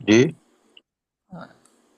جی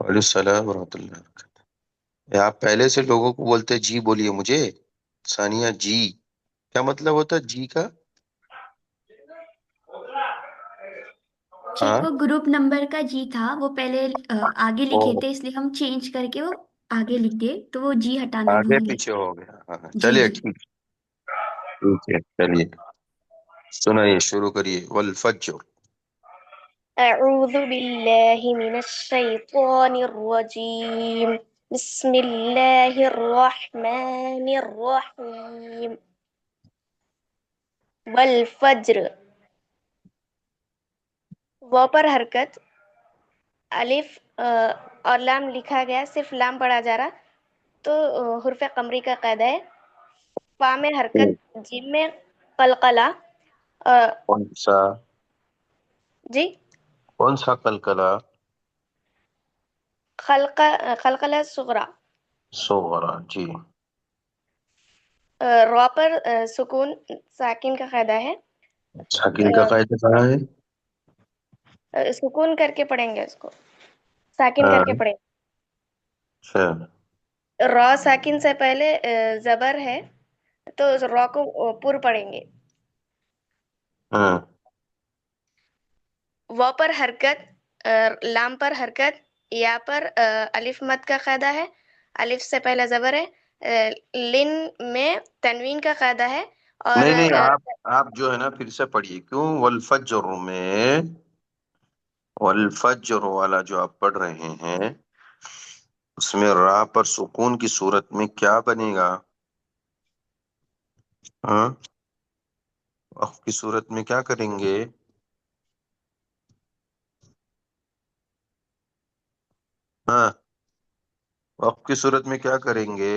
وعلیکم السلام ورحمۃ اللہ وبرکاتہ۔ آپ پہلے سے لوگوں کو بولتے جی بولیے مجھے، ثانیہ جی کیا مطلب ہوتا ہے جی کا؟ جی ہاں وہ گروپ نمبر کا جی تھا، وہ پہلے آگے او لکھے تھے، اس لیے ہم چینج کر کے وہ آگے لکھ دیے تو وہ جی ہٹانا آگے بھول گئے۔ پیچھے ہو گیا، ہاں جی چلیے جی ٹھیک ہے چلیے سنائیے شروع کریے۔ والفجر اعوذ باللہ من الشیطان الرجیم، بسم اللہ الرحمن الرحیم۔ والفجر، وہ پر حرکت، الف اور لام لکھا گیا، صرف لام پڑھا جا رہا تو حرف قمری کا قاعدہ ہے۔ فا میں حرکت، جیم میں قلقلہ، کون سا جی کون سا قلقلہ؟ خلقلہ صغرا، صغرا جی را پر سکون ساکن کا قاعدہ ہے۔ ساکن کا قاعدہ کہاں ہے؟ سکون کر کے پڑھیں گے، اس کو ساکن ہاں کر کے پڑھیں اچھا گے۔ را ساکن سے پہلے زبر ہے تو را کو پر پڑھیں گے۔ ہاں وا پر حرکت، لام پر حرکت، یا پر الف مد کا قاعدہ ہے، الف سے پہلا زبر ہے۔ لن میں تنوین کا قاعدہ ہے اور نہیں آپ جو ہے نا پھر سے پڑھیے کیوں والفجر میں والفجر والا جو آپ پڑھ رہے ہیں اس میں را پر سکون کی صورت میں کیا بنے گا؟ ہاں وقف کی صورت میں کیا کریں گے؟ ہاں وقف کی صورت میں کیا کریں گے؟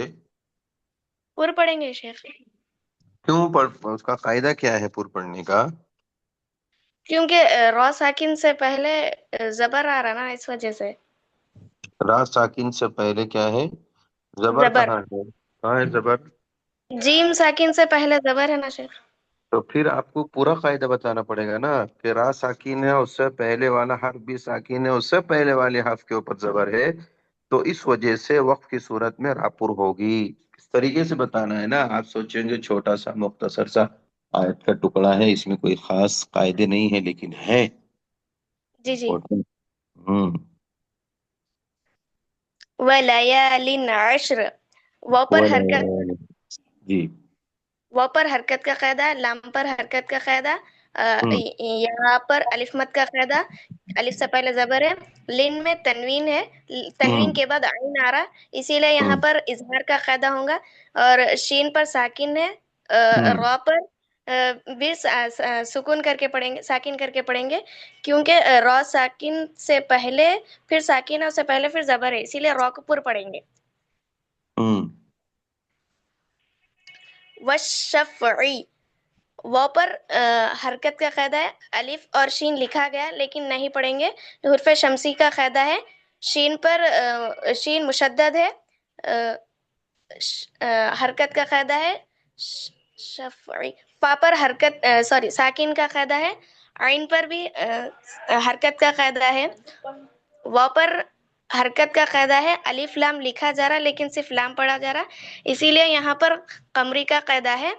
پر پڑھیں گے شیخ، کیوں اس کا قاعدہ کیا ہے پر پڑھنے کا؟ کیونکہ را ساکن سے پہلے زبر آ رہا نا، اس وجہ سے۔ را ساکن سے پہلے کیا ہے؟ زبر زبر، کہاں ہے؟ کہاں ہے زبر؟ جیم ساکن سے پہلے زبر ہے نا شیخ۔ تو پھر آپ کو پورا قاعدہ بتانا پڑے گا نا کہ را ساکین ہے اس سے پہلے والا حرف بھی ساکین ہے اس سے پہلے والے حرف کے اوپر زبر ہے، تو اس وجہ سے وقف کی صورت میں راپور ہوگی۔ اس طریقے سے بتانا ہے نا، آپ سوچیں گے چھوٹا سا مختصر سا آیت کا ٹکڑا ہے، اس میں کوئی خاص قاعدے نہیں ہے، لیکن ہے جی جی۔ امپورٹنٹ۔ ہوں وَلَيَالٍ عَشْرٍ، وہ پر حرکت، جی وہ پر حرکت کا قاعدہ، لام پر حرکت کا قاعدہ، ہوں یہاں پر الف مد کا قاعدہ، الف سے پہلے زبر ہے، لن میں تنوین ہے، ہوں تنوین کے بعد عین آ رہا، اسی لیے یہاں ہوں پر اظہار کا قاعدہ ہوگا، اور شین پر ساکن ہے، ہوں را پر بھی سکون کر کے پڑھیں گے، ساکن کر کے پڑھیں گے، کیونکہ را ساکن سے پہلے پھر ساکن ہے، اس سے پہلے پھر زبر ہے، اسی لیے را کو پر پڑھیں گے۔ ہوں والشفعی، وہ پر حرکت کا قاعدہ ہے، الف اور شین لکھا گیا لیکن نہیں پڑھیں گے، حرف شمسی کا قاعدہ ہے، شین پر شین مشدد ہے، حرکت کا قاعدہ ہے، شفعی، فا پر حرکت سوری ساکن کا قاعدہ ہے، عین پر بھی حرکت کا قاعدہ ہے، وا پر حرکت کا قاعدہ ہے، الف لام لکھا جا رہا لیکن صرف لام پڑھا جا رہا، اسی لیے یہاں پر قمری کا قاعدہ ہے،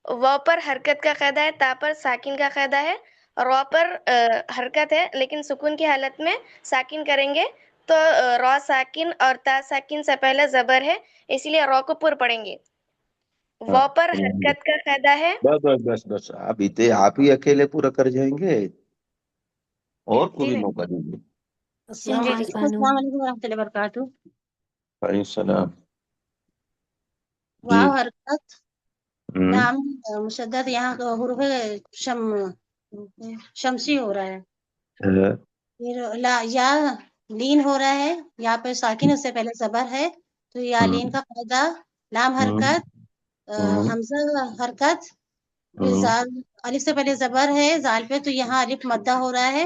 واو پر حرکت کا قاعدہ ہے، تا پر ساکن کا قاعدہ ہے، را پر حرکت ہے لیکن سکون کی حالت میں ساکن کریں گے تو را ساکن اور تا ساکن سے پہلے زبر ہے، اسی لیے را کو پر پڑھیں گے۔ واو پر حرکت کا قاعدہ ہے، بس آپ ہی اکیلے پورا کر جائیں گے اور کو جی بھی نہیں، موقع دیں گے۔ جی جی جی۔ السلام علیکم ورحمۃ اللہ وبرکاتہ۔ علیہ السلام جی واو حرکت، ہوں لام مشدد، یہاں کا حروف شمسی ہو رہا ہے، پھر یا لین ہو رہا ہے، یا پہ ساکن اس سے پہلے زبر ہے تو یا لین کا قاعدہ، لام حرکت، حمزہ حرکت، پھر زال الف سے پہلے زبر ہے زال پہ تو یہاں الف مدہ ہو رہا ہے،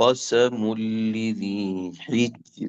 قسم لذي حجر؟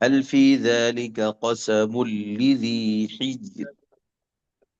هل في ذلك قسم لذي حجر।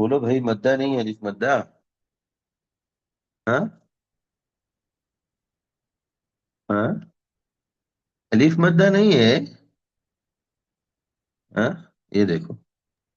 بولو بھائی، مدہ نہیں ہے الف مدہ؟ ہاں ہاں، الف مدہ نہیں ہے؟ ہاں، یہ دیکھو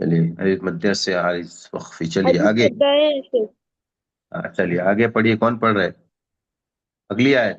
چلیے الف مدہ سے عارض وقفی، چلیے الف آگے. مدہ ہے شیخ. چلیے آگے پڑھیے. کون پڑھ رہے؟ اگلی آیت.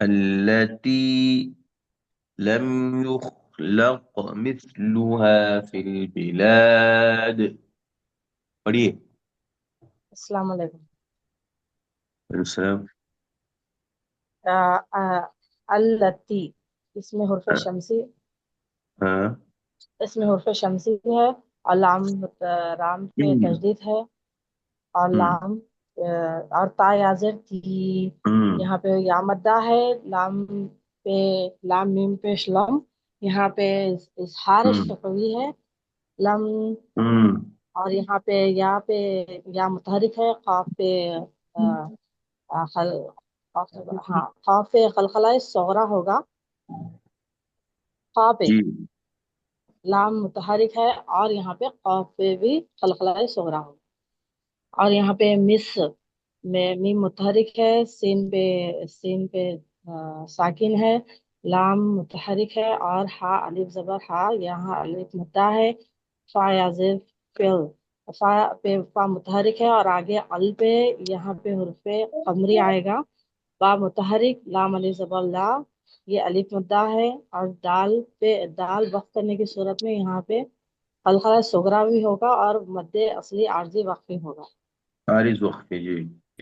التي لم يخلق مثلها في البلاد. پڑھیے. السلام علیکم. السلام. التی، اس میں حرف شمسی، ہاں. اس میں حرف شمسی ہے، اور رام پہ تشدید ہے، اور لام اور تا یازر تھی. یہاں پہ یا مدہ ہے، لام میم پہ شلم، یہاں پہ اظہار شفوی ہے لم، اور یہاں پہ یا متحرک ہے، قاف پہ قاف پہ خلخلہ صغرا ہوگا، قاف پہ جی. لام متحرک ہے، اور یہاں پہ قاف پہ بھی خلخلہ صغرا ہوگا، اور یہاں پہ مس میں میم متحرک ہے، سین پہ ساکن ہے، لام متحرک ہے، اور ہا الف زبر ہا، یہاں الف مدہ ہے، فا یازر فل، فا پہ فا متحرک ہے، اور آگے ال پہ یہاں پہ حرف قمری آئے گا، با متحرک، لام الف زبر لا، یہ الف مدہ ہے، اور دال وقف کرنے کی صورت میں یہاں پہ خلخلہ صغرا بھی ہوگا، اور مد اصلی عارضی وقفی ہوگا. عارض وقفی. جی.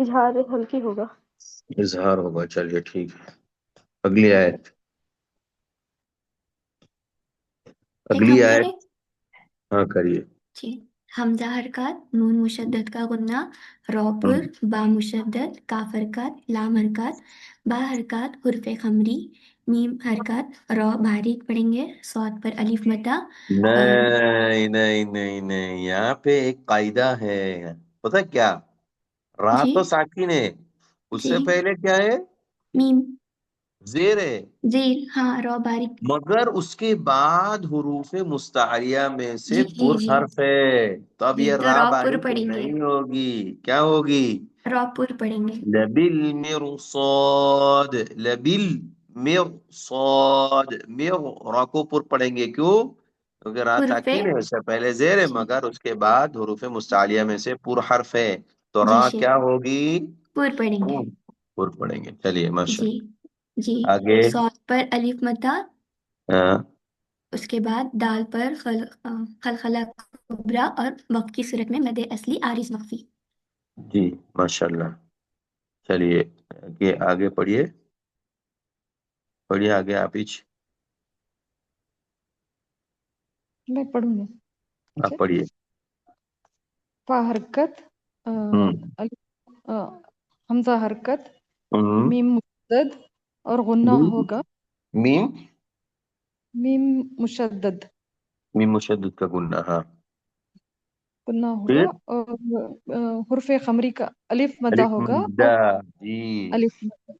اظہار ہلکی ہوگا. اظہار ہوگا. چلیے ٹھیک ہے. اگلی آیت. ایک اگلی ہم آیت. کریں. ہاں کریے. جی. حمزہ حرکات، نون مشدد کا غنہ، رو پر، با مشدد، کاف حرکات، لام حرکات، با حرکات، حرف خمری، میم حرکات، رو باریک پڑھیں گے، صاد پر الف مدہ. اور نہیں نہیں نہیں نہیں، یہاں پہ ایک قاعدہ ہے. پتہ کیا؟ را جی تو ساکن ہے، اس جی سے پہلے کیا ہے؟ میم زیر ہے. زیر، ہاں رو باریک. مگر اس کے بعد حروف مستعاریہ میں سے جی جی پر جی حرف ہے، تو اب جی یہ تو را رو پر باریک پڑھیں گے. نہیں ہوگی. کیا ہوگی؟ رو پر پڑھیں گے. لبالمرصاد. لبالمرصاد. را کو پر پڑھیں گے. کیوں؟ کیونکہ را حرف ساکن ہے، اس سے پہلے زیر ہے، جی مگر اس کے بعد حروف مستعالیہ میں سے پر حرف ہے، تو جی را شیخ کیا ہوگی؟ پر پڑھیں گے. پر پڑھیں گے. چلیے ماشاء جی اللہ. جی. آگے. صاد پر الف مدہ، ہاں اس کے بعد دال پر خلخلہ کبرا، اور وقت کی صورت میں مد اصلی عارض مخفی. جی ماشاء اللہ. چلیے آگے پڑھیے. پڑھیے آگے آپ ہیچ. میں پڑھوں گی. آپ پڑھیے. فا حرکت، ہوں حمزہ حرکت، ہوں میم مشدد اور غنہ ہوگا. میم میم مشدد میم مشدد کا گنہ. ہاں. غنہ پھر ہوگا، اور حرف خمری کا الف مدہ الف ہوگا، اور مدہ. جی. الف مدہ،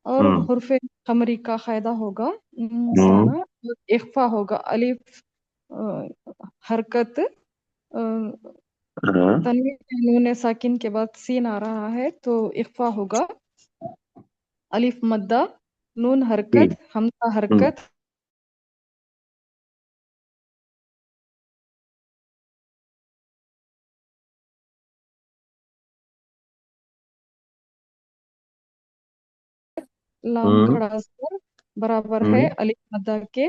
اور ہوں حرف خمری کا قاعدہ ہوگا ہوں سانا. اخفا ہوگا، الف حرکت، ہاں. تنوین نون ساکن کے بعد سین آ رہا ہے تو اخفا ہوگا. الف مدہ، نون حرکت، ٹھیک. حمزہ ہوں حرکت، لام ہوں کھڑا زبر برابر ہے ہوں الف مدہ کے.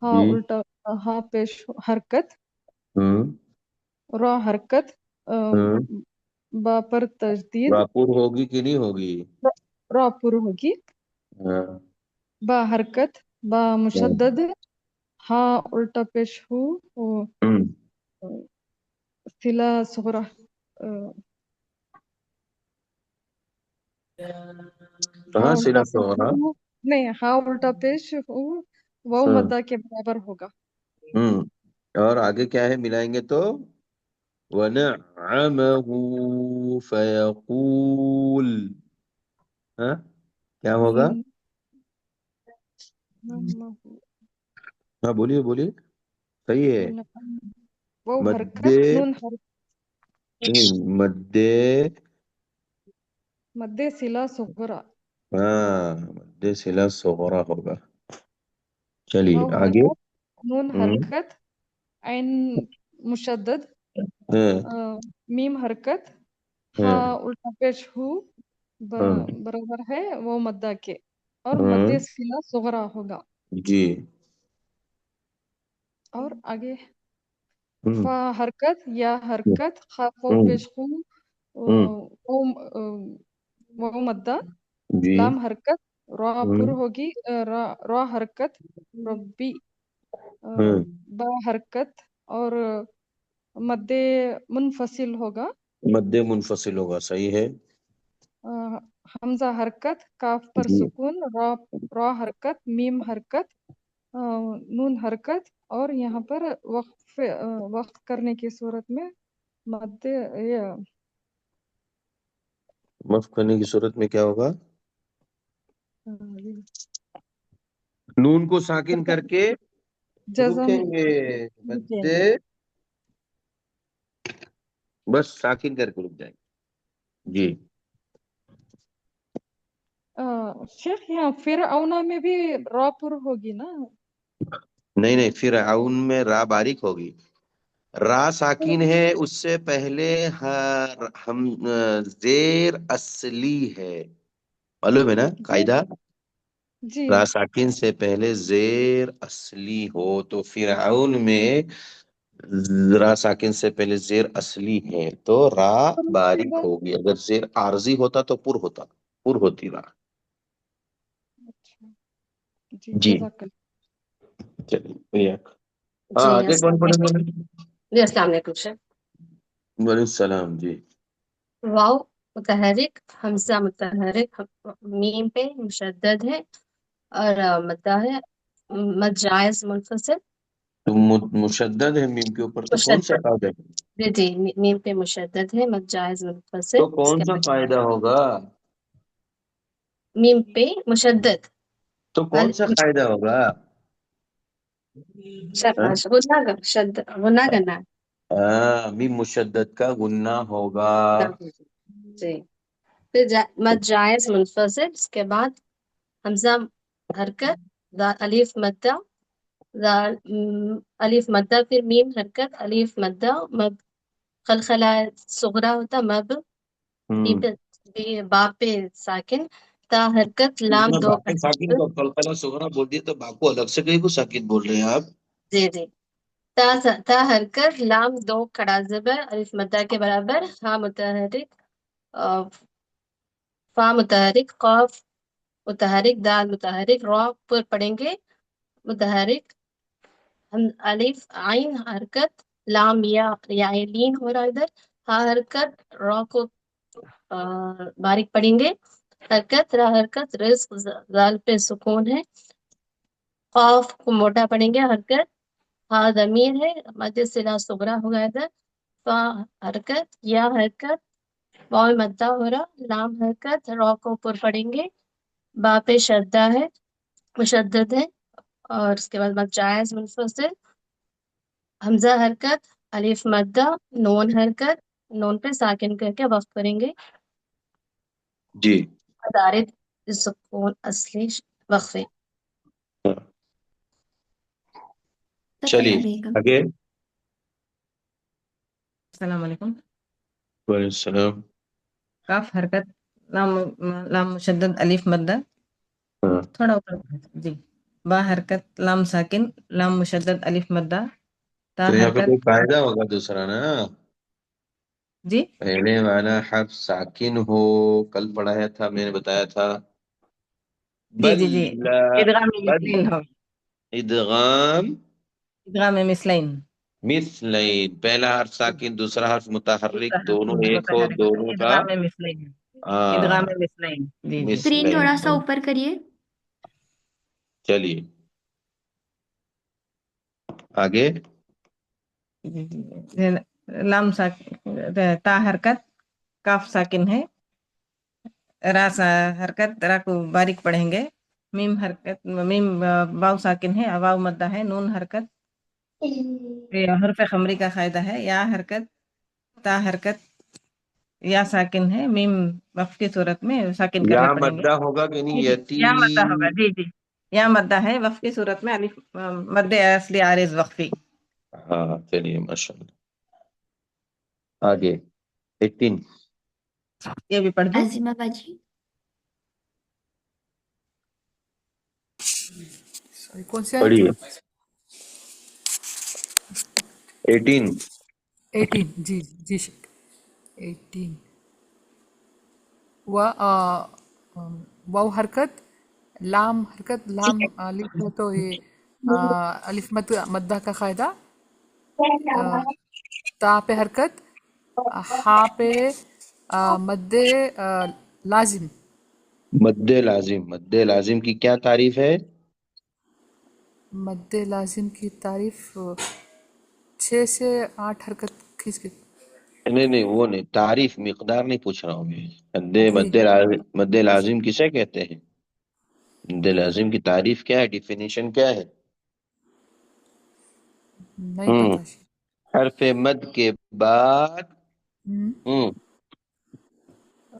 ہا جی. الٹا، ہا پیش حرکت، ہوں را حرکت، ہوں. با پر تجدید، راپور ہوگی کہ نہیں ہوگی؟ را پر ہوگی، ہاں با حرکت، با ہاں. مشدد، ہا الٹا پیش ہو، ہوں. سلا صغرا، ہا کہاں الٹا سلا پیش صغرا؟ ہو، نہیں، ہا الٹا پیش ہو واو ہاں. مدہ کے برابر ہوگا. اور آگے کیا ہے ملائیں گے تو؟ وَنَعَّمَهُ فَيَقُولُ. ہاں کیا ہوگا؟ ہاں بولیے بولیے. صحیح ہے. واو مد حرکت، نون حرکت، مد. مد سلا صغرا. ہاں مد سلا صغرا ہوگا. چلیے واو آگے. حرکت، نون ہوں حرکت، عین مشدد، ہاں میم حرکت، ہا ہاں الٹا پیش ہو ہاں برابر ہے وہ مدہ کے، اور مد ہاں. سلا صغرا ہوگا. جی. اور آگے ہوں فا حرکت، یا حرکت، خا فو ہوں پیش خو، ہوں. واو مدہ، جی. لام حرکت، را پر ہوں ہوگی، را حرکت، ربی، ہوں. با حرکت، اور مد منفصل ہوگا. مد منفصل ہوگا. صحیح ہے. حمزہ حرکت، کاف پر جی. سکون، را حرکت، میم حرکت، نون حرکت، اور یہاں پر وقف کرنے کی صورت میں مد وقف کرنے کی صورت میں کیا ہوگا؟ نون کو ساکن کر کے جزم رکیں گے. مد گے. بس ساکن کر کے رک جائیں گے. جی. شیخ یہاں فرعون میں بھی را پر ہوگی نا؟ نہیں نہیں، پھر عون میں را باریک ہوگی. را ساکن ہے، اس سے پہلے ہم زیر اصلی ہے. معلوم ہے نا جی قاعدہ؟ جی را ساکن سے پہلے زیر اصلی ہو تو فرعون میں را ساکن سے پہلے زیر اصلی ہے تو را باریک ہوگی، اگر زیر عارضی ہوتا تو پر ہوتا، پر ہوتی را۔ اچھا جی جی جزاک اللہ۔ چلیے جی آگے کون السلام پڑھے علیکم۔ گا؟ جی السلام علیکم سر۔ وعلیکم السلام جی۔ واو متحرک، حمزہ متحرک، میم پہ مشدد ہے، اور مدہ ہے، مد جائز منفصل تو مشدد ہے میم کے اوپر تو کون سا مشدد، قاعدہ ہے؟ جی جی میم پہ مشدد ہے، مد جائز منفصل، تو اس کون کے سا بعد قاعدہ ہوگا؟ میم پہ مشدد، تو کون سا قاعدہ ہوگا؟ ہاں؟ غنہ کرنا میم مشدد کا غنہ ہوگا۔ ہے جی۔ پھر مد جائز منفصل، اس کے بعد حمزہ حرکت، الف مدہ، الف مدہ، پھر میم حرکت، الف مدہ، مد خلخلہ صغرا ہوتا، مب، ہوں باپ پہ ساکن، تا حرکت، لام دو باقی ساکن کو قلقلہ صغرا بول دیے تو باپ کو الگ سے کہیں کو ساکن بول رہے ہیں آپ؟ جی جی، تا حرکت، لام دو کھڑا زبر، الف مدہ کے برابر، ہا متحرک، فا متحرک، قاف متحرک، دال متحرک، را پر پڑھیں گے متحرک، الف عین حرکت، لام یا لین ہو رہا ادھر، ہا حرکت، را کو باریک پڑھیں گے، حرکت، را حرکت، رزق زال پہ سکون ہے، قاف کو موٹا پڑھیں گے، حرکت، ہا ضمیر ہے، مد صلہ صغرا ہوگا ادھر، فا حرکت، یا حرکت، واو مدہ ہو رہا، لام حرکت، را کو اوپر پڑھیں گے، با پہ شدہ ہے، مشدد ہے، اور اس کے بعد مد جائز منفصل، حمزہ حرکت، الف مدہ، نون حرکت، نون پہ ساکن کر کے وقف کریں گے، جی مدارد سکون اصلی وقفے۔ چلیے علیکم۔ آگے۔ السلام علیکم۔ وعلیکم السلام۔ کاف حرکت، لام مشدد، الف مدہ، ہاں تھوڑا اوپر جی، با حرکت، لام ساکن، لام مشدد، الف مدہ، تا تو یہاں پہ حرکت کوئی قاعدہ ہوگا دوسرا نا؟ جی پہلے والا حرف ساکن ہو، کل پڑھایا تھا میں نے بتایا تھا، جی جی جی، ادغام بل مثلین ہو، ادغام ادغام مثلین، مثلین، پہلا حرف ساکن دوسرا حرف متحرک دوسرا حرف دونوں ایک ہو، متحرک ہوتا ہے، دونوں کا ادغام مثلین، ادغام مثلین، جی جی۔ اسکرین مثلین۔ تھوڑا سا اوپر کریے۔ چلیے آگے۔ جی جی جی۔ لام ساکن، تا حرکت، کاف ساکن ہے، را حرکت، را کو باریک پڑھیں گے، میم حرکت، میم واو ساکن ہے، واو مدہ ہے، نون حرکت، یہ حرف خمری کا قاعدہ ہے، یا حرکت، تا حرکت، یا ساکن ہے، میم وقف کی صورت میں ساکن کر یا کے پڑھیں گے، مدہ ہوگا کہ نہیں؟ جی جی، یتی۔ یا مدہ ہوگا، جی جی، یا مدہ ہے، وقف کی صورت میں الف مد اصلی عارض وقفی۔ ہاں چلیے ماشاء اللہ۔ آگے 18۔ یہ بھی پڑھ دوں؟ عظیمہ باجی۔ کون سی آیت؟ پڑھیے 18۔ 18 جی جی 18 واو حرکت، لام حرکت، لام الف ہے تو یہ الف مدہ کا قاعدہ، تا پہ حرکت، ہا پہ مد لازم، مد لازم، مد لازم کی کیا تعریف ہے؟ مد لازم کی تعریف 6 سے 8 حرکت کھینچ کے، نہیں وہ نہیں، تعریف مقدار نہیں پوچھ رہا ہوں میں۔ جی مد لازم کسے کہتے ہیں؟ مد لازم کی تعریف کیا ہے، ڈیفینیشن کیا ہے؟ نہیں پتا۔ حرف مد کے بعد ہم،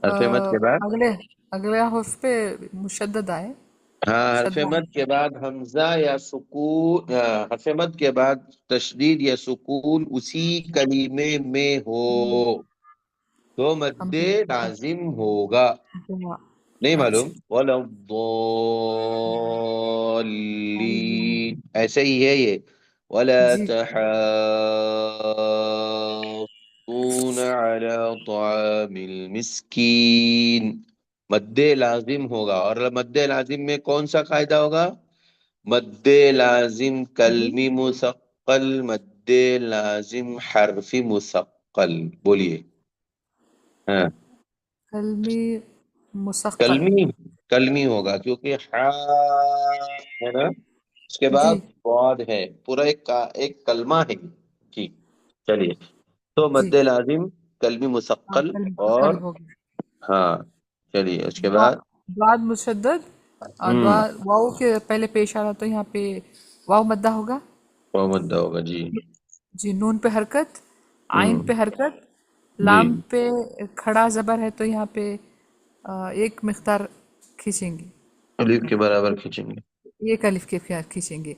حرف مد کے بعد اگلے حرف پہ مشدد آئے، ہاں، حرف شدہ مد کے بعد حمزہ یا سکون، حرف مد کے بعد تشدید یا سکون اسی کلمے میں ہو تو مد لازم ہوگا۔ نہیں معلوم؟ وَلَا الضَّالِّينَ ایسے ہی ہے یہ، ولا جی تحاضون على طعام المسكين. مد لازم ہوگا، اور مد لازم میں کون سا قاعدہ ہوگا؟ مد لازم کلمی مثقل، مد لازم حرفی مثقل. بولیے. ہاں کلمی مثقل. کلمی، کلمی ہوگا کیونکہ ہے نا، اس کے بعد جی بعد ہے، پورا ایک کلمہ ہے. جی چلیے. تو جی مد لازم کلمی ہاں مثقل، کلمی اور مثقل ہوگی. ہاں چلیے اس کے بعد بعد مشدد، ہوں واؤ کے پہلے پیش آ رہا تو یہاں پہ واؤ مدہ ہوگا. مدہ ہوگا. جی جی نون پہ حرکت، عین ہوں پہ حرکت، جی لام پہ کھڑا زبر ہے تو یہاں پہ ایک مقدار کھینچیں گے، الف کے برابر کھینچیں گے. ایک الف کے کھینچیں گے.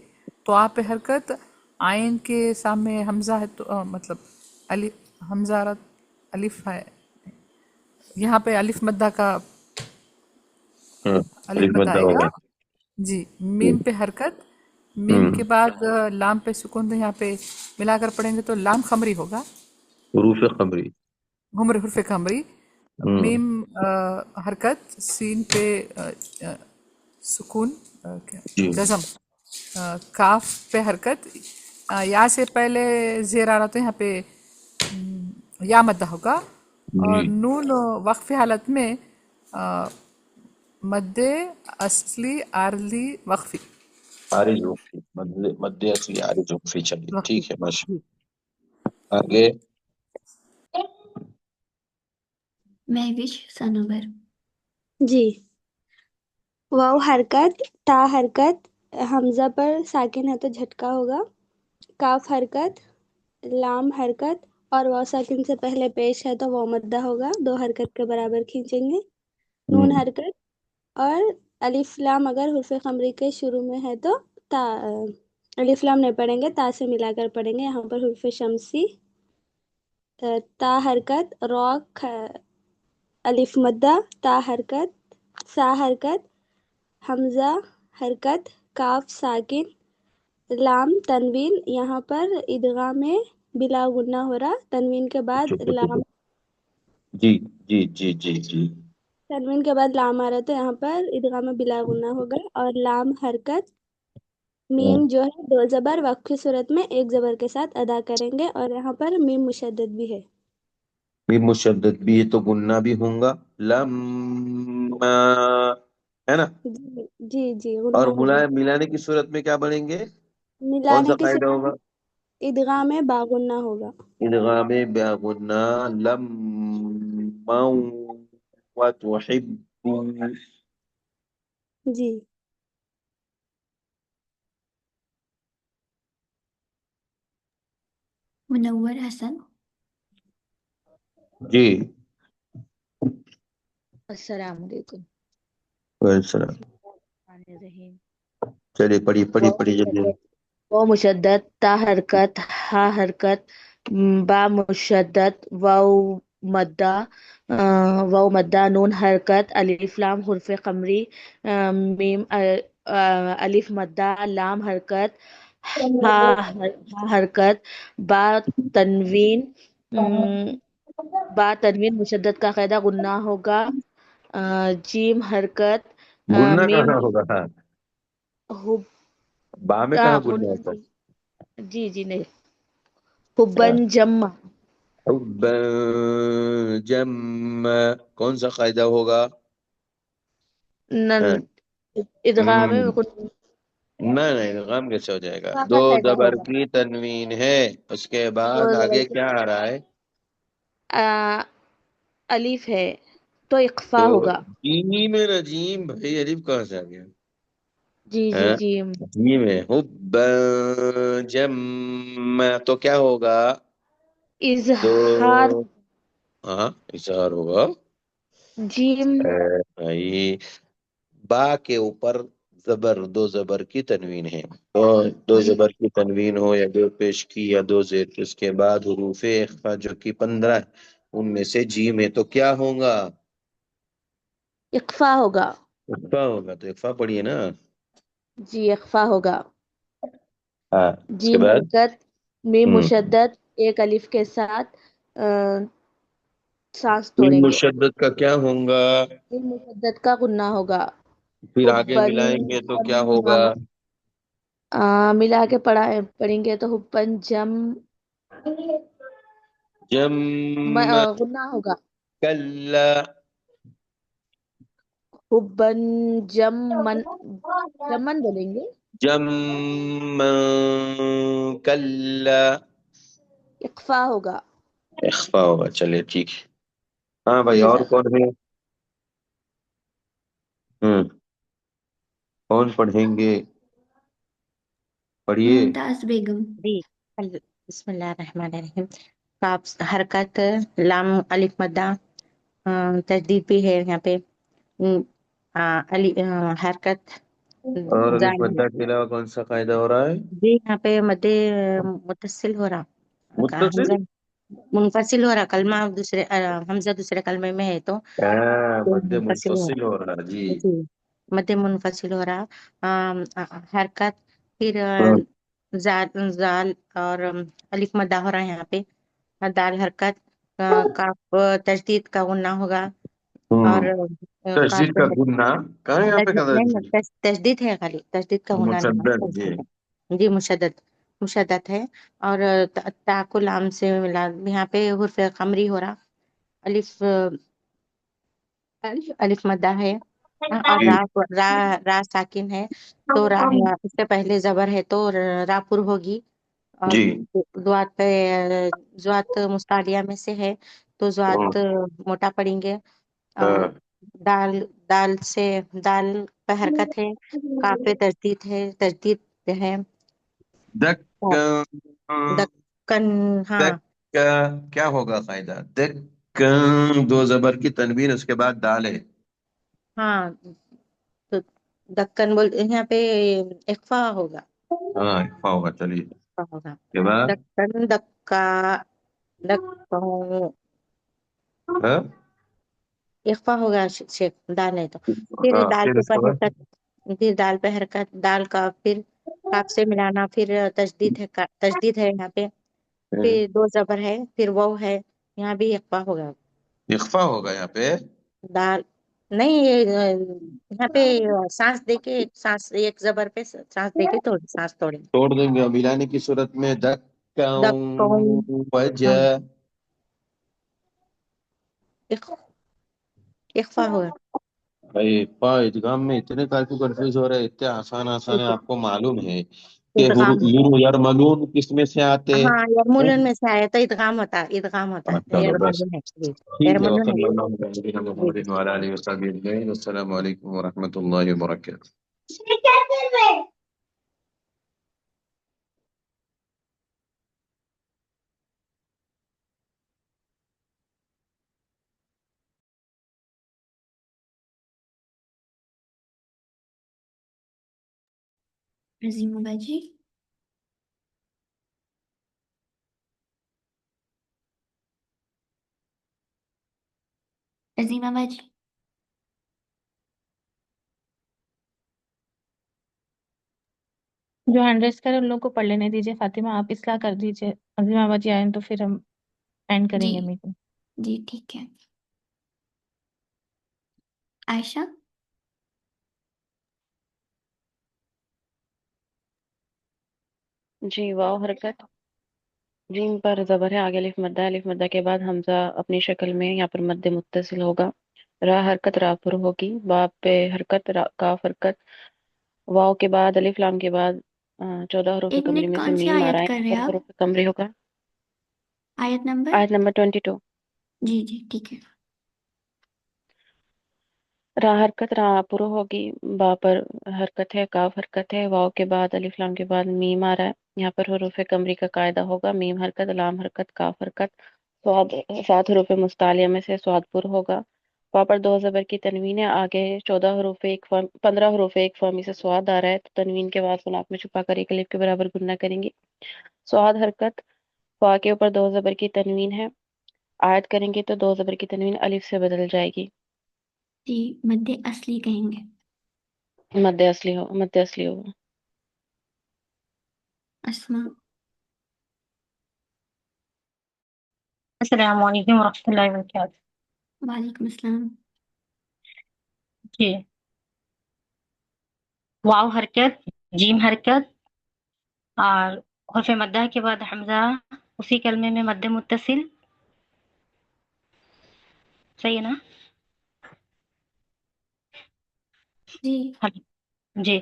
تو آپ پہ حرکت، عین کے سامنے حمزہ ہے تو مطلب الف، حمزہ الف ہے یہاں پہ الف مدہ کا ہاں الف الف مدہ مدہ آئے گا. ہوگا. جی میم پہ حرکت، میم ہوں کے بعد لام پہ سکون، تو یہاں پہ ملا کر پڑھیں گے تو لام خمری ہوگا، حروف قمری. حرف خمری. ہوں میم حرکت، سین پہ سکون جی جزم، کاف پہ حرکت، یا سے پہلے زیر آ رہا تو یہاں پہ یا مدہ ہوگا. اور جی نون وقف حالت میں مد اصلی عارضی وقفی. عارض وقفی، مد اصلی عارض وقفی. چلیے وقفی ٹھیک ہے ماشاء جی. اللہ. آگے مہوش سنوبر. جی واو حرکت، تا حرکت، حمزہ پر ساکن ہے تو جھٹکا ہوگا، کاف حرکت، لام حرکت، اور واو ساکن سے پہلے پیش ہے تو واو مدہ ہوگا، دو حرکت کے برابر کھینچیں گے. نون حرکت، اور الف لام اگر حرف خمری کے شروع میں ہے تو تا، الف لام نہیں پڑھیں گے، تا سے ملا کر پڑھیں گے. یہاں پر حرف شمسی، تا حرکت، را الف مدہ، تا حرکت، سا حرکت، حمزہ حرکت، کاف ساکن، لام تنوین. یہاں پر ادغام میں بلا غنہ ہو رہا، تنوین کے بعد لام، جی جی جی جی جی تنوین کے بعد لام آ رہا تو یہاں پر ادغام میں بلا غنہ ہوگا. اور لام حرکت، میم جو ہے دو زبر وقف کی صورت میں ایک زبر کے ساتھ ادا کریں گے، اور یہاں پر میم مشدد بھی ہے. میم مشدد بھی ہے تو گننا بھی ہوگا. لما ہے نا. جی جی جی اور غنہ ہوگا. ملانے کی صورت میں کیا بنیں گے؟ کون ملانے سا کی قاعدہ صورت ہوگا؟ میں ادغام باغنہ ہوگا. ادغام بغنہ. لما وتحب. جی منور حسن. جی السلام علیکم. وعلیکم السلام. الرحیم. چلیے پڑھی جلدی. واو مشدد، تا حرکت، ہا حرکت، با مشدد، مدہ واو مدہ، نون حرکت، الف لام حرف قمری، میم الف مدہ، لام حرکت، ہا حرکت، با تنوین. با تنوین مشدد کا قاعدہ غنہ ہوگا. جیم حرکت، گننا میم کہاں ہوگا؟ ہاں با میں کہاں گننا ہوتا ہے؟ جی جی نہیں، حبن جم. حب جم. کون سا قاعدہ ہوگا؟ ہاں. ادغام نہیں ادغام کیسے ہو جائے گا؟ کا دو قاعدہ زبر ہوگا. کی تنوین ہے، اس کے دو بعد زبر آگے کی کیا آ رہا ہے؟ الف ہے تو اقفا تو ہوگا. جیم ہے نا. جیم بھائی الف کہاں سے آ گیا؟ جی جی ہاں جیم. جیم ہے. حب جم. تو کیا ہوگا؟ تو اظہار. ہاں اظہار ہوگا. جیم بھائی با کے اوپر زبر، دو زبر کی تنوین ہے. تو دو جی زبر کی تنوین ہو یا دو پیش کی یا دو زیر، اس کے بعد حروف اخفا جو کہ 15 ہے، ان میں سے جیم ہے تو کیا ہوگا؟ اقفا ہوگا. اخفا ہوگا. تو اخفا پڑھیے نا. جی اقفا ہوگا. ہاں اس کے جیم بعد حرکت میم ہم، مشدد ایک الف کے ساتھ سانس میم توڑیں گے. مشدد کا کیا ہوگا؟ میم مشدد کا غنہ ہوگا. پھر آگے حبن ملائیں گے تو کیا جم ہوگا؟ ملا کے پڑھیں گے تو حبن جم جم غنہ ہوگا. کلا حبن جمن جمن بولیں گے. جم کلا اقفا ہوگا. اخفا ہوگا. چلیے ٹھیک ہے. ہاں بھائی جی اور سر. کون ہے؟ کون پڑھیں گے؟ پڑھیے. ممتاز بیگم. جی بسم اللہ الرحمن الرحیم. کاف حرکت، لام الف مدہ، تجدید بھی ہے یہاں پہ. حرکت اور الف زال ہے. مدہ کے علاوہ کون سا قاعدہ ہو رہا ہے؟ جی یہاں پہ مد متصل ہو رہا. متصل. حمزہ منفصل ہو رہا. کلمہ دوسرے حمزہ دوسرے کلمے میں ہے تو مد منفصل ہو منفصل رہا. ہو رہا جی. جی مد منفصل ہو رہا. حرکت، پھر ہاں. زال اور الف مدہ ہو رہا ہے یہاں پہ. دال حرکت، کاف تجدید کا غنہ ہوگا. اور کاف تشدید پہ کا گنہ کہاں ہے یہاں پہ تجدید قدر نہیں، تجدید ہے، خالی تجدید کا غنہ نہیں ہے، مشدد جی. تجدید ہے. جی مشدد ہے. اور تا کو لام سے ملا. یہاں پہ حرف قمری ہو رہا. الف الف مدہ ہے. اور جی را ساکن ہے. تو را اس سے پہلے زبر ہے تو را پر ہوگی. اور جی. ذوات پہ ذوات مستعلیہ میں سے ہے تو ذوات موٹا پڑیں گے. ہاں. دال دال سے دال پہ حرکت ہے. کاف پہ تجدید ہے، تجدید ہے. دک دکن، ہاں دک کیا ہوگا قاعدہ؟ دک دو زبر کی تنوین اس کے بعد دال ہے. ہاں. تو دکن بول یہاں پہ اخفا ہوگا. ہاں اخفا ہوگا. چلیے اخفا ہوگا. کے بعد دکن دکا دک ہاں. اخفا ہوگا. شیخ دال ہے تو پھر ہاں دال پھر کے اس کے اوپر بعد حرکت. پھر دال پہ حرکت، دال کا پھر کاف سے ملانا. پھر تجدید ہے، تجدید ہے یہاں پہ. پھر دو زبر ہے، پھر واو ہے. یہاں بھی اخفا ہوگا. اخفا ہوگا یہاں پہ. دال نہیں، یہاں پہ سانس دے کے، سانس ایک زبر پہ سانس دے کے توڑ سانس توڑیں. توڑ دیں گے ملانے کی صورت میں. دک دکن، وجہ ہاں اخفا ہوگا. بھائی اخفا ادغام میں اتنے کافی کنفیوز ہو رہے ہیں. اتنے آسان آسان ہے. آپ کو معلوم ہے کہ ادغام ہوتا یرملون کس میں سے آتے ہے. ہیں؟ ہاں یرمولن میں سے آیا تو ادغام ہوتا، ادغام ہوتا ہے. چلو بس یرمولن ہے جی. ٹھیک ہے. یرمولن وصلی ہے اللہ علی نبینا جی. محمد وعلی آلہ وصحبہ اجمعین. السلام علیکم ورحمۃ اللہ وبرکاتہ. عظیم باجی. عظیمہ باجی. جو ہینڈ ریس کرے ان لوگوں کو پڑھ لینے دیجیے. فاطمہ آپ اصلاح کر دیجیے. عظیمہ باجی آئیں تو پھر ہم اینڈ کریں جی گے میٹنگ. جی ٹھیک ہے. عائشہ. جی واو حرکت جیم پر زبر ہے. آگے الف مدہ ہے. الف مدہ کے بعد حمزہ اپنی شکل میں یہاں پر مد متصل ہوگا. را حرکت را پر ہوگی. باب پہ حرکت کاف حرکت. واو کے بعد الف لام کے بعد 14 حروف ایک قمری منٹ، میں سے کون سی میم آ رہا آیت ہے. کر یہاں رہے ہیں پر آپ؟ حروف قمری ہوگا. آیت نمبر؟ آیت نمبر 22. جی جی ٹھیک ہے. را حرکت را پر ہوگی. با پر حرکت ہے. کاف حرکت ہے. واو کے بعد الف لام کے بعد میم آ رہا ہے. یہاں پر حروف قمری کا قاعدہ ہوگا. میم حرکت، لام حرکت، کاف حرکت. سواد 7 حروف مستعلیہ میں سے سواد پر ہوگا. وہاں پر 2 زبر کی تنوین ہے. آگے 15 حروف ایک فارمی سے سواد آ رہا ہے تو تنوین کے بعد سناک میں چھپا کر ایک الف کے برابر گننا کریں گے. سواد حرکت. فا کے اوپر 2 زبر کی تنوین ہے. آیت کریں گے تو 2 زبر کی تنوین الف سے بدل جائے گی. جی مد اصلی کہیں گے. مد اصلی ہوگا. اسما. السلام علیکم ورحمۃ اللہ وبرکاتہ. وعلیکم السلام. جی واو حرکت جیم حرکت اور حرف مدہ کے بعد حمزہ اسی کلمے میں مد متصل. صحیح ہے نا؟ جی جی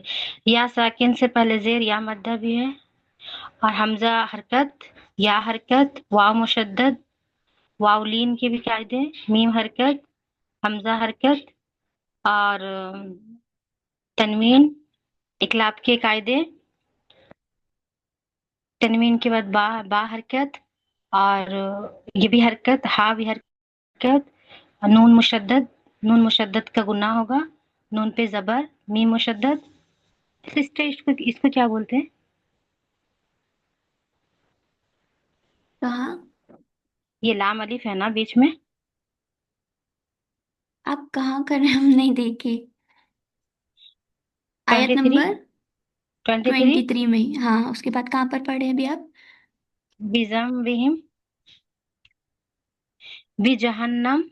یا ساکن سے پہلے زیر یا مدہ بھی ہے اور حمزہ حرکت یا حرکت واو مشدد واو لین کے بھی قاعدے میم حرکت حمزہ حرکت اور تنوین اقلاب کے قاعدے تنوین کے بعد با حرکت اور یہ بھی حرکت ہا بھی حرکت نون مشدد کا گناہ ہوگا نون پہ زبر میم مشدد. اس کو کیا بولتے ہیں؟ کہاں یہ لام الف ہے نا بیچ میں. آپ کہاں کر رہے ہیں؟ ہم نہیں دیکھے. آیت 23 نمبر 23 23 میں. ہاں اس کے بعد کہاں پر پڑھے ہیں ابھی آپ؟ بزم بہم بجہنم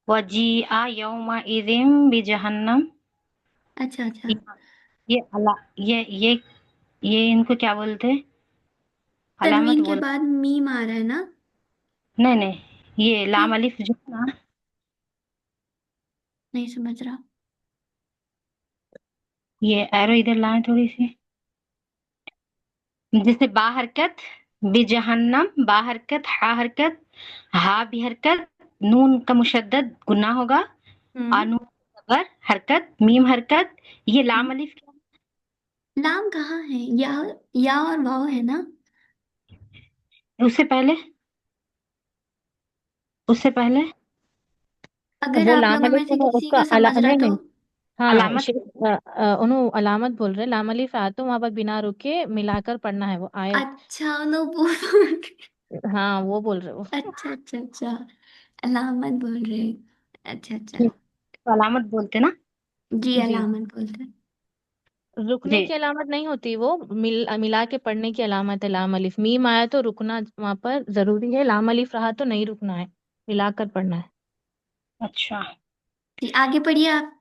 وجیء یومئذ بجہنم. اچھا اچھا. یہ ان کو کیا بولتے ہیں؟ علامت تنوین کے بول. بعد میم آ رہا ہے نا؟ نہیں یہ لام الف جو ہے نا نہیں سمجھ رہا. یہ ایرو ادھر لائیں تھوڑی سی. جیسے با حرکت بجہنم با حرکت ہا حرکت ہا بھی حرکت نون کا مشدد گناہ ہوگا اور نون زبر حرکت میم حرکت. یہ لام الف لام کہاں ہے؟ یا اور واو ہے نا؟ اس سے پہلے اگر وہ آپ لام لوگوں میں الف سے اس کسی کا کو سمجھ رہا نہیں تو نہیں ہاں علامت انہوں علامت بول رہے لام الف تو وہاں پر بنا رکے ملا کر پڑھنا ہے وہ آیت. اچھا بول. ہاں وہ بول رہے وہ. اچھا اچھا اچھا علامت بول رہے. اچھا اچھا. علامت بولتے نا. جی جی علامت بولتے. رکنے جی کی علامت نہیں ہوتی وہ ملا کے پڑھنے کی علامت ہے لام الف. میم آیا تو رکنا وہاں پر ضروری ہے لام الف رہا تو نہیں رکنا ہے ملا کر پڑھنا ہے. اچھا جی آگے پڑھیے آپ.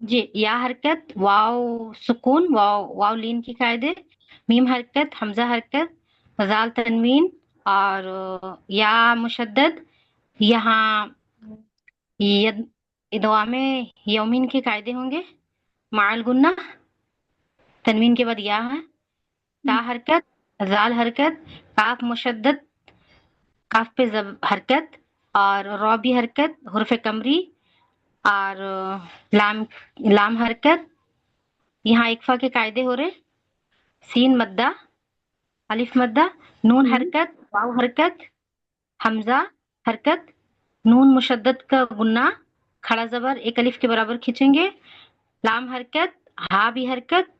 جی یا حرکت واو سکون واو لین کی قاعدے میم حرکت حمزہ حرکت زال تنوین اور یا مشدد. یہاں ادغام یومین کے قاعدے ہوں گے مع الگنہ تنوین کے بعد یا ہے تا حرکت زال حرکت کاف مشدد کاف پہ حرکت اور رو بھی حرکت حرف قمری اور لام حرکت. یہاں اکفا کے قاعدے ہو رہے سین مدہ الف مدہ نون حرکت واو حرکت حمزہ حرکت نون مشدد کا گناہ کھڑا زبر ایک الف کے برابر کھینچیں گے لام حرکت ہا بھی حرکت.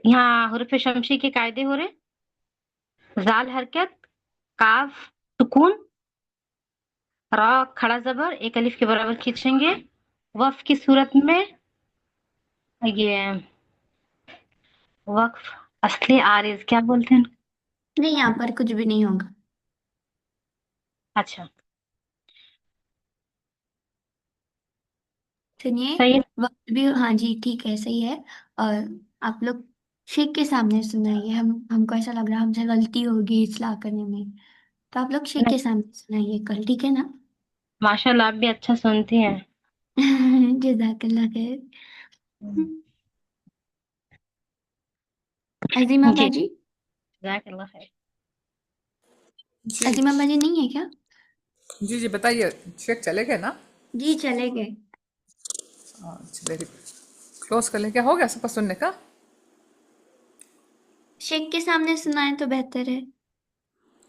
یہاں حرف شمشی کے قاعدے ہو رہے زال حرکت کاف سکون را کھڑا زبر ایک الف کے برابر کھینچیں گے. وقف کی صورت میں یہ وقف اصلی عارض کیا بولتے ہیں؟ نہیں یہاں پر کچھ بھی نہیں ہوگا. اچھا سنیے صحیح ہے. وقت بھی ہاں جی ٹھیک ہے صحیح ہے. اور آپ لوگ شیخ کے سامنے سنائیے. ہم کو ایسا لگ رہا ہم سے غلطی ہوگی اصلاح کرنے میں تو آپ لوگ شیخ کے سامنے سنائیے کل. ٹھیک ہے نا؟ ماشاء اللہ آپ بھی اچھا سنتی ہیں. جزاک اللہ خیر. عظیمہ جی باجی جزاک اللہ خیر. جی عظیمہ باجی نہیں ہے کیا؟ جی بتائیے شیخ چلے گئے نا؟ جی چلے گئے. ویری کلوز کر لیں. کیا ہو گیا سب کا سننے کا؟ شیخ کے سامنے سنائیں تو بہتر ہے.